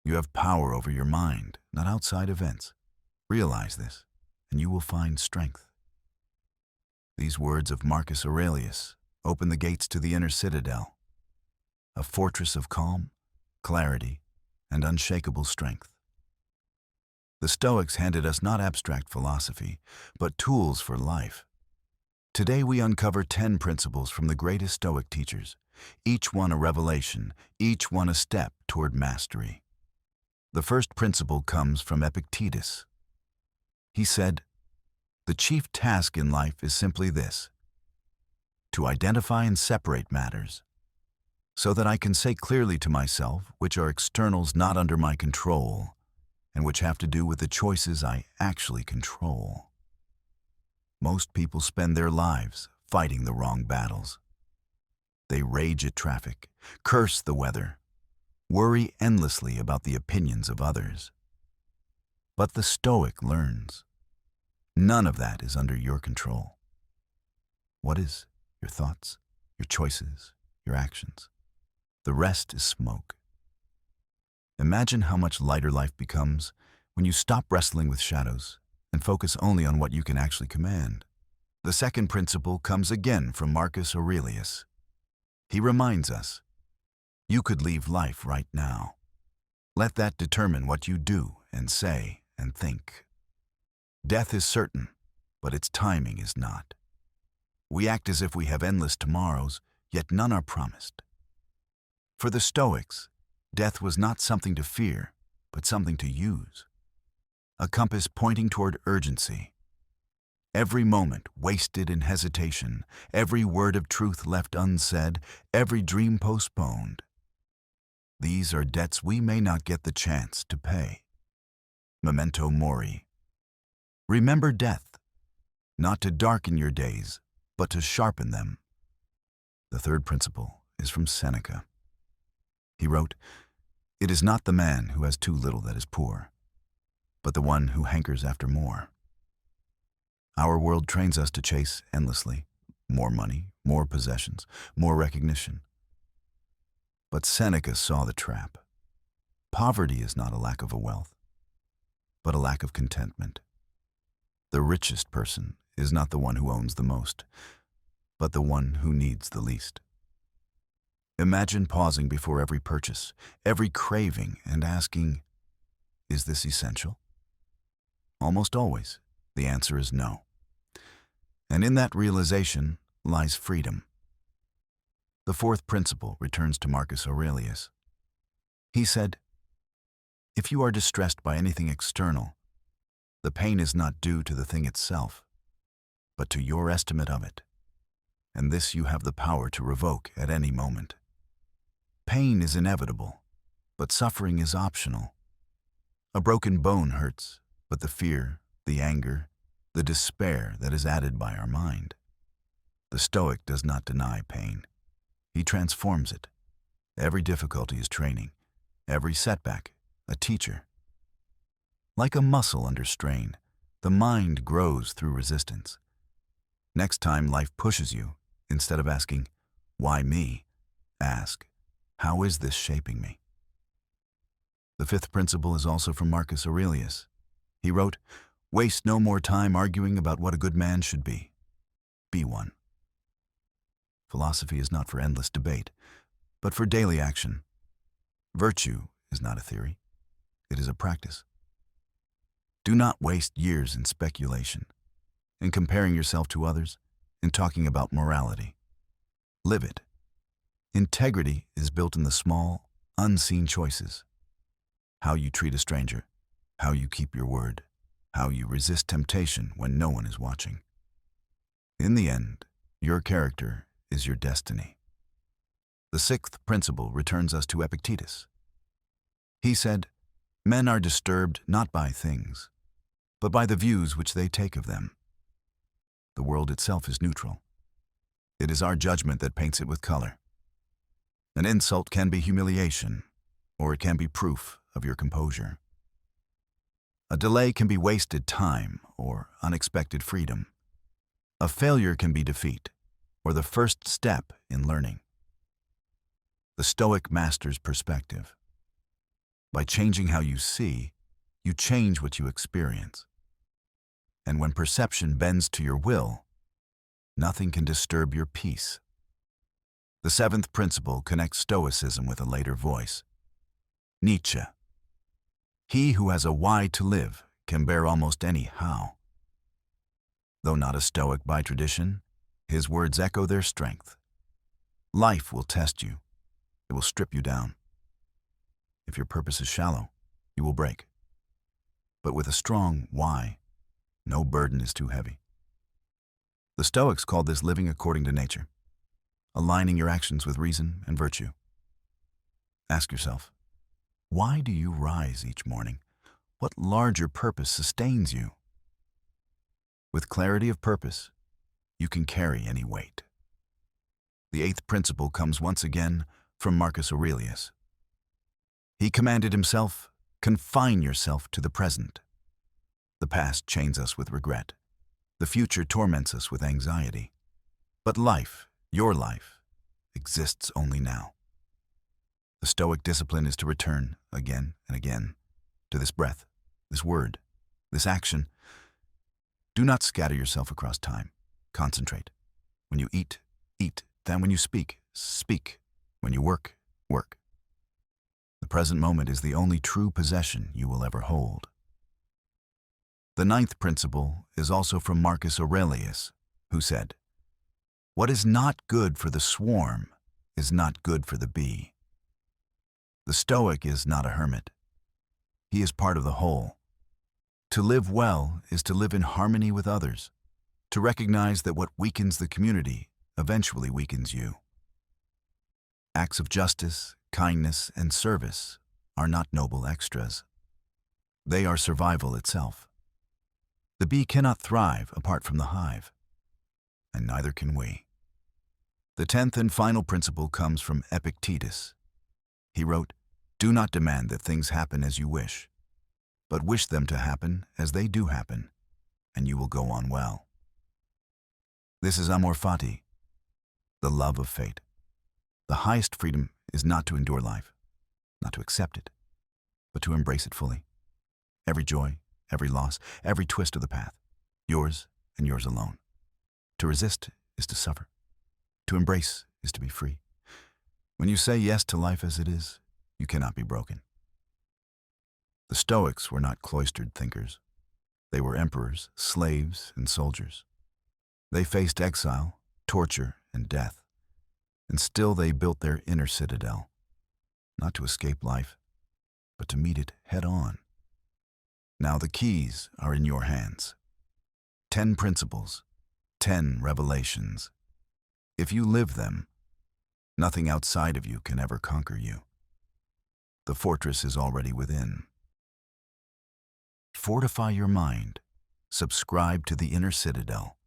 You have power over your mind, not outside events. Realize this, and you will find strength. These words of Marcus Aurelius open the gates to the inner citadel, a fortress of calm, clarity, and unshakable strength. The Stoics handed us not abstract philosophy, but tools for life. Today we uncover 10 principles from the greatest Stoic teachers, each one a revelation, each one a step toward mastery. The first principle comes from Epictetus. He said, "The chief task in life is simply this: to identify and separate matters, so that I can say clearly to myself which are externals not under my control, and which have to do with the choices I actually control." Most people spend their lives fighting the wrong battles. They rage at traffic, curse the weather, worry endlessly about the opinions of others. But the Stoic learns, none of that is under your control. What is? Your thoughts, your choices, your actions. The rest is smoke. Imagine how much lighter life becomes when you stop wrestling with shadows and focus only on what you can actually command. The second principle comes again from Marcus Aurelius. He reminds us, you could leave life right now. Let that determine what you do and say and think. Death is certain, but its timing is not. We act as if we have endless tomorrows, yet none are promised. For the Stoics, death was not something to fear, but something to use. A compass pointing toward urgency. Every moment wasted in hesitation, every word of truth left unsaid, every dream postponed. These are debts we may not get the chance to pay. Memento mori. Remember death, not to darken your days, but to sharpen them. The third principle is from Seneca. He wrote, "It is not the man who has too little that is poor, but the one who hankers after more." Our world trains us to chase endlessly, more money, more possessions, more recognition. But Seneca saw the trap. Poverty is not a lack of a wealth, but a lack of contentment. The richest person is not the one who owns the most, but the one who needs the least. Imagine pausing before every purchase, every craving, and asking, is this essential? Almost always, the answer is no. And in that realization lies freedom. The fourth principle returns to Marcus Aurelius. He said, "If you are distressed by anything external, the pain is not due to the thing itself, but to your estimate of it. And this you have the power to revoke at any moment. Pain is inevitable, but suffering is optional. A broken bone hurts, but the fear, the anger, the despair that is added by our mind. The Stoic does not deny pain. He transforms it. Every difficulty is training, every setback a teacher. Like a muscle under strain, the mind grows through resistance. Next time life pushes you, instead of asking, why me? Ask, how is this shaping me? The fifth principle is also from Marcus Aurelius. He wrote, "Waste no more time arguing about what a good man should be. Be one." Philosophy is not for endless debate, but for daily action. Virtue is not a theory. It is a practice. Do not waste years in speculation, in comparing yourself to others, in talking about morality. Live it. Integrity is built in the small, unseen choices. How you treat a stranger, how you keep your word, how you resist temptation when no one is watching. In the end, your character is your destiny. The sixth principle returns us to Epictetus. He said, "Men are disturbed not by things, but by the views which they take of them." The world itself is neutral. It is our judgment that paints it with color. An insult can be humiliation, or it can be proof of your composure. A delay can be wasted time or unexpected freedom. A failure can be defeat, or the first step in learning. The Stoic master's perspective. By changing how you see, you change what you experience. And when perception bends to your will, nothing can disturb your peace. The seventh principle connects Stoicism with a later voice. Nietzsche. He who has a why to live can bear almost any how. Though not a Stoic by tradition, his words echo their strength. Life will test you. It will strip you down. If your purpose is shallow, you will break. But with a strong why, no burden is too heavy. The Stoics called this living according to nature, aligning your actions with reason and virtue. Ask yourself, why do you rise each morning? What larger purpose sustains you? With clarity of purpose, you can carry any weight. The eighth principle comes once again from Marcus Aurelius. He commanded himself, confine yourself to the present. The past chains us with regret. The future torments us with anxiety. But life, your life, exists only now. The Stoic discipline is to return again and again to this breath, this word, this action. Do not scatter yourself across time. Concentrate. When you eat, eat. Then when you speak, speak. When you work, work. The present moment is the only true possession you will ever hold. The ninth principle is also from Marcus Aurelius, who said, "What is not good for the swarm is not good for the bee." The Stoic is not a hermit. He is part of the whole. To live well is to live in harmony with others, to recognize that what weakens the community eventually weakens you. Acts of justice, kindness, and service are not noble extras. They are survival itself. The bee cannot thrive apart from the hive, and neither can we. The 10th and final principle comes from Epictetus. He wrote, "Do not demand that things happen as you wish, but wish them to happen as they do happen, and you will go on well." This is Amor Fati, the love of fate. The highest freedom is not to endure life, not to accept it, but to embrace it fully. Every joy, every loss, every twist of the path, yours and yours alone. To resist is to suffer. To embrace is to be free. When you say yes to life as it is, you cannot be broken. The Stoics were not cloistered thinkers. They were emperors, slaves, and soldiers. They faced exile, torture, and death, and still they built their inner citadel, not to escape life, but to meet it head on. Now the keys are in your hands. 10 principles, 10 revelations. If you live them, nothing outside of you can ever conquer you. The fortress is already within. Fortify your mind. Subscribe to the Inner Citadel.